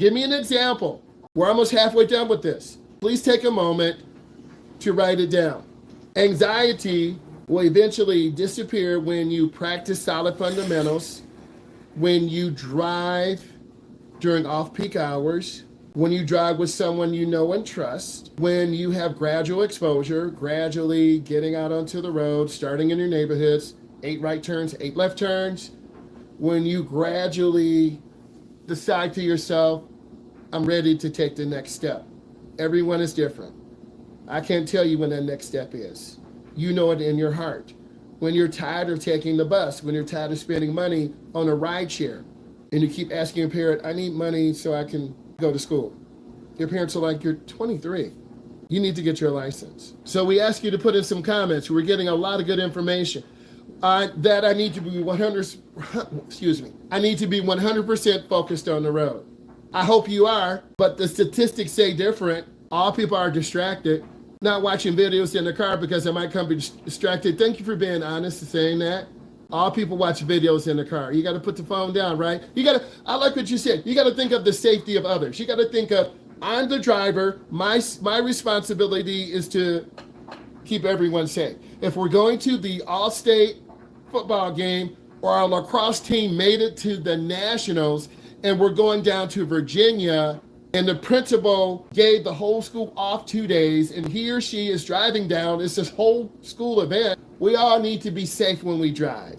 Give me an example. We're almost halfway done with this. Please take a moment to write it down. Anxiety will eventually disappear when you practice solid fundamentals, when you drive during off-peak hours, when you drive with someone you know and trust, when you have gradual exposure, gradually getting out onto the road, starting in your neighborhoods, 8 right turns, 8 left turns, when you gradually decide to yourself, I'm ready to take the next step. Everyone is different. I can't tell you when that next step is. You know it in your heart. When you're tired of taking the bus, when you're tired of spending money on a ride share, and you keep asking your parent, I need money so I can go to school. Your parents are like, you're 23. You need to get your license. So we ask you to put in some comments. We're getting a lot of good information. That I need to be 100% focused on the road. I hope you are, but the statistics say different. All people are distracted, not watching videos in the car because I might come be distracted. Thank you for being honest and saying that. All people watch videos in the car. You got to put the phone down, right? I like what you said. You got to think of the safety of others. You got to think of, I'm the driver. My responsibility is to keep everyone safe. If we're going to the all-state football game or our lacrosse team made it to the nationals and we're going down to Virginia and the principal gave the whole school off 2 days and he or she is driving down, it's this whole school event, we all need to be safe when we drive.